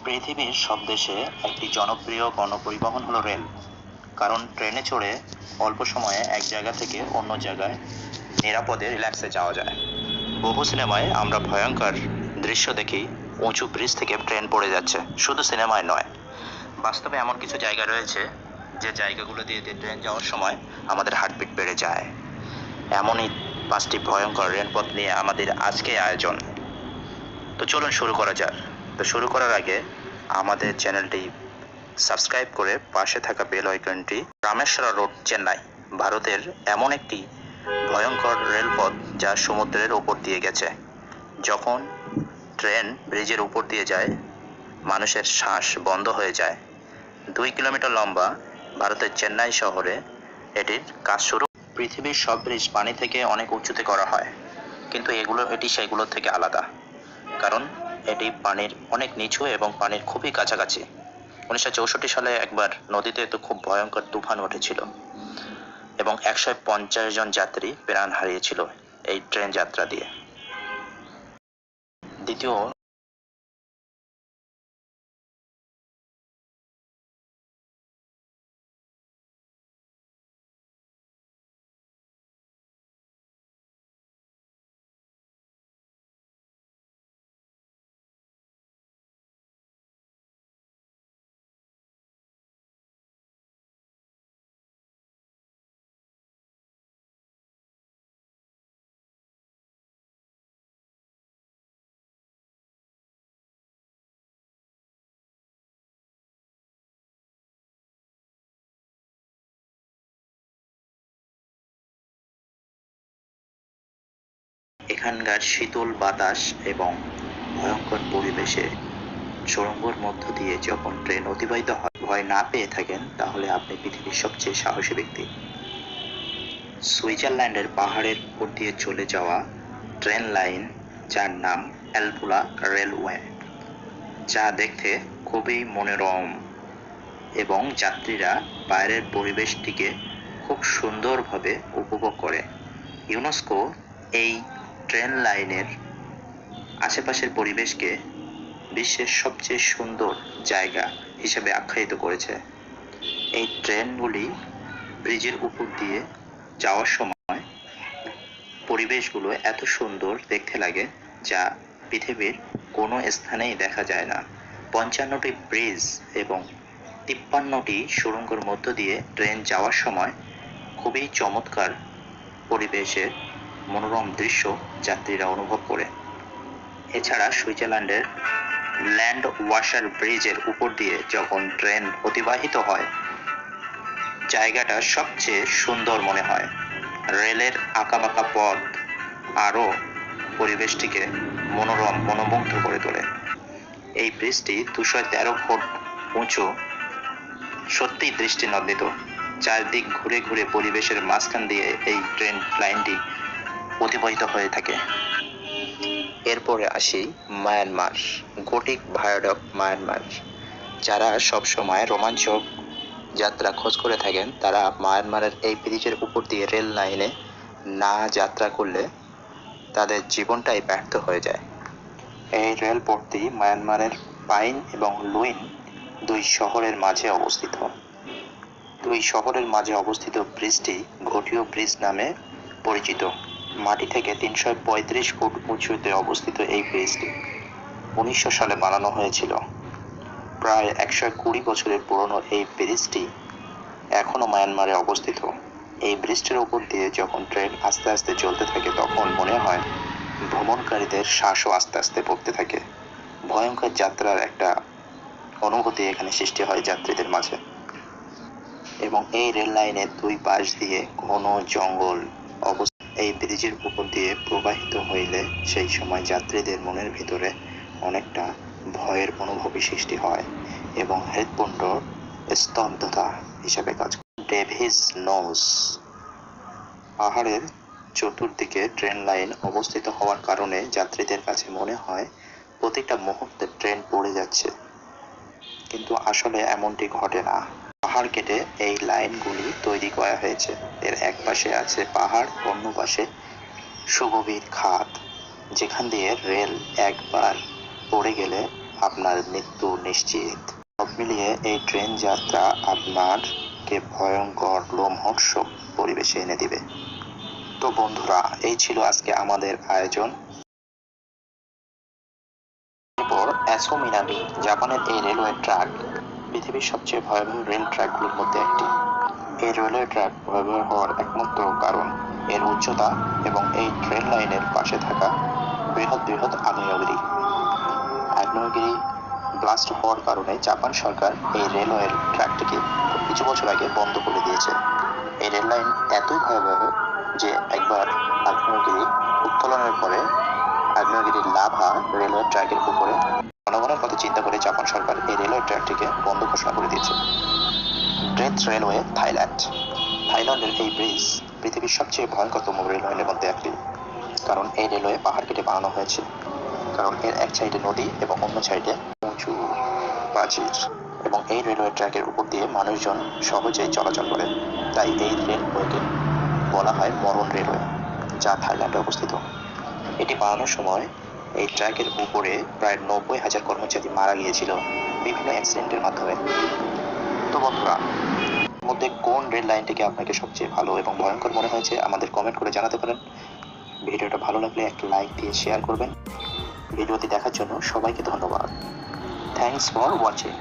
পৃথিবীর সব দেশে একটি জনপ্রিয় গণপরিবহন হলো রেল। কারণ ট্রেনে চড়ে অল্প সময়ে এক জায়গা থেকে অন্য জায়গায় নিরাপদে রিল্যাক্সে যাওয়া যায়। বহু সিনেমায় আমরা ভয়ঙ্কর দৃশ্য দেখি, উঁচু ব্রিজ থেকে ট্রেন পড়ে যাচ্ছে। শুধু সিনেমায় নয়, বাস্তবে এমন কিছু জায়গা রয়েছে যে জায়গাগুলো দিয়ে ট্রেন যাওয়ার সময় আমাদের হার্টবিট বেড়ে যায়। এমনই 5টি ভয়ঙ্কর রেলপথ নিয়ে আমাদের আজকে আয়োজন। তো চলুন শুরু করা যাক। তো শুরু করার আগে আমাদের চ্যানেলটি সাবস্ক্রাইব করে পাশে থাকা বেল আইকনটি। রামেশ্বর রোড, চেন্নাই, ভারতের এমন একটি ভয়ঙ্কর রেলপথ যা সমুদ্রের ওপর দিয়ে গেছে। যখন ট্রেন ব্রিজের উপর দিয়ে যায়, মানুষের শ্বাস বন্ধ হয়ে যায়। 2 কিলোমিটার লম্বা ভারতের চেন্নাই শহরে এটির কাজ শুরু। পৃথিবীর সব ব্রিজ পানি থেকে অনেক উঁচুতে করা হয়, কিন্তু এটি সেগুলোর থেকে আলাদা। কারণ এটি পানির অনেক নিচু এবং পানির খুবই কাছাকাছি। 1964 সালে একবার নদীতে তো খুব ভয়ঙ্কর তুফান উঠেছিল এবং 150 জন যাত্রী প্রাণ হারিয়েছিল এই ট্রেন যাত্রা দিয়ে। দ্বিতীয় এখানকার শীতল বাতাস এবং ভয়ঙ্কর পরিবেশে সুড়ঙ্গের মধ্য দিয়ে যখন ট্রেন অতিবাহিত হয়, ভয় না পেয়ে থাকেন তাহলে আপনি পৃথিবীর সবচেয়ে সাহসী ব্যক্তি। সুইজারল্যান্ডের পাহাড়ের উপর দিয়ে চলে যাওয়া ট্রেন লাইন, যার নাম অ্যালপুলা রেলওয়ে, যা দেখতে খুবই মনোরম এবং যাত্রীরা বাইরের পরিবেশটিকে খুব সুন্দরভাবে উপভোগ করে। ইউনেস্কো এই ট্রেন লাইনের আশেপাশের পরিবেশকে বিশ্বের সবচেয়ে সুন্দর জায়গা হিসেবে আখ্যায়িত করেছে। এই ট্রেনগুলি ব্রিজের উপর দিয়ে যাওয়ার সময় পরিবেশগুলো এত সুন্দর দেখতে লাগে যা পৃথিবীর কোনো স্থানেই দেখা যায় না। 55টি ব্রিজ এবং 53টি সুড়ঙ্গের মধ্য দিয়ে ট্রেন যাওয়ার সময় খুবই চমৎকার পরিবেশের মনোরম দৃশ্য যাত্রীরা অনুভব করে। এছাড়া সুইজারল্যান্ডের ল্যান্ড ওয়াশার ব্রিজের উপর দিয়ে যখন ট্রেন অতিবাহিত হয়, জায়গাটা সবচেয়ে সুন্দর মনে হয়। রেলের আঁকাবাঁকা পথ আরও পরিবেশটিকে মনোমুগ্ধ করে তোলে। এই ব্রিজটি 213 ফুট উঁচু, সত্যিই দৃষ্টিনন্দিত। চারদিক ঘুরে ঘুরে পরিবেশের মাঝখান দিয়ে এই ট্রেন লাইনটি অতিবাহিত হয়ে থাকে। এরপরে আসি মায়ানমার, গটিক ভায়াডক মায়ানমার। যারা সবসময় রোমাঞ্চক যাত্রা খোঁজ করে থাকেন, তারা মায়ানমারের এই ব্রিজের উপর দিয়ে রেল লাইনে না যাত্রা করলে তাদের জীবনটাই ব্যর্থ হয়ে যায়। এই রেলপথটি মায়ানমারের পাইন এবং লুইন দুই শহরের মাঝে অবস্থিত। ব্রিজটি ঘটিও ব্রিজ নামে পরিচিত। মাটি থেকে 335 ফুট উঁচুতে অবস্থিত এই ব্রিজটি 1900 সালে বানানো হয়েছিল। প্রায় 120 বছরের পুরনো এই ব্রিজটি এখনো মায়ানমারে অবস্থিত। এই ব্রিজটির উপর দিয়ে যখন ট্রেন আস্তে আস্তে চলতে থাকে, তখন মনে হয় ভ্রমণকারীদের শ্বাসও আস্তে আস্তে পড়তে থাকে। ভয়ঙ্কর যাত্রার একটা অনুভূতি এখানে সৃষ্টি হয় যাত্রীদের মাঝে। এবং এই রেল লাইনের দুই পাশ দিয়ে ঘন জঙ্গল এই ব্রিজের উপর দিয়ে প্রবাহিত হইলে সেই সময় যাত্রীদের মনের ভিতরে অনেকটা ভয়ের অনুভূতি সৃষ্টি হয় এবং হৃৎপিণ্ডর স্তব্ধতা হিসেবে কাজ করে। ডেভিস নোজ, পাহাড়ের চতুর্দিকে ট্রেন লাইন অবস্থিত হওয়ার কারণে যাত্রীদের কাছে মনে হয় প্রতিটা মুহূর্তে ট্রেন পড়ে যাচ্ছে, কিন্তু আসলে এমনটি ঘটে না। পাহাড় কেটে এই লাইনগুলি তৈরি করা হয়েছে। এর এক পাশে আছে পাহাড়, অন্য পাশে সুগভীর খাদ, যেখান দিয়ে রেল একবার পড়ে গেলে আপনার মৃত্যু নিশ্চিত। সব মিলিয়ে এই ট্রেন যাত্রা আপনারকে ভয়ঙ্কর লোমহর্ষক পরিবেশে এনে দিবে। তো বন্ধুরা, এই ছিল আজকে আমাদের আয়োজন। এরপর অ্যাসো মিনামি, জাপানের এই রেলওয়ে ট্র্যাক পৃথিবীর সবচেয়ে ভয়াবহ রেল ট্র্যাকগুলোর মধ্যে একটি। এই রেলওয়ে ট্র্যাক ভয়াবহ হওয়ার একমাত্র কারণ এর উচ্চতা এবং এই ট্রেন লাইনের পাশে থাকা বৃহৎ বৃহৎ আগ্নেয়গিরি। আগ্নেয়গিরি ব্লাস্ট হওয়ার কারণে জাপান সরকার এই রেলওয়ে ট্র্যাকটিকে কিছু বছর আগে বন্ধ করে দিয়েছে। এই রেল লাইন এতই ভয়াবহ যে একবার আগ্নেয়গিরি উত্তোলনের পরে আগ্নেয়গিরির লাভা রেলওয়ে ট্র্যাকের উপরে জনগণের কথা চিন্তা করে জাপান সরকার এই রেলওয়ে ট্র্যাকটিকে বন্ধ ঘোষণা করে দিয়েছে। Death railway Thailand. থাইল্যান্ডের এই ব্রিজ পৃথিবীর সবচেয়ে ভয়ঙ্করতম রেলওয়ের মধ্যে একটি, কারণ এই রেলওয়ে পাহাড় কেটে বানানো হয়েছে। কারণ এর এক সাইডে নদী এবং অন্য সাইডে উঁচু প্রাচীর, এবং এই রেলওয়ে ট্র্যাকের উপর দিয়ে মানুষজন সহজেই চলাচল করে। তাই এই রেলওয়েকে বলা হয় মরণ রেলওয়ে, যা থাইল্যান্ডে অবস্থিত। এটি বানানোর সময় এই ট্র্যাকের উপরে প্রায় 90,000 কর্মচারী মারা গিয়েছিল বিভিন্ন অ্যাক্সিডেন্টের মাধ্যমে। তো বন্ধুরা, এর মধ্যে কোন রেল লাইনটিকে আপনাকে সবচেয়ে ভালো এবং ভয়ঙ্কর মনে হয়েছে আমাদের কমেন্ট করে জানাতে পারেন। ভিডিওটা ভালো লাগলে একটা লাইক দিয়ে শেয়ার করবেন। ভিডিওটি দেখার জন্য সবাইকে ধন্যবাদ। Thanks for watching.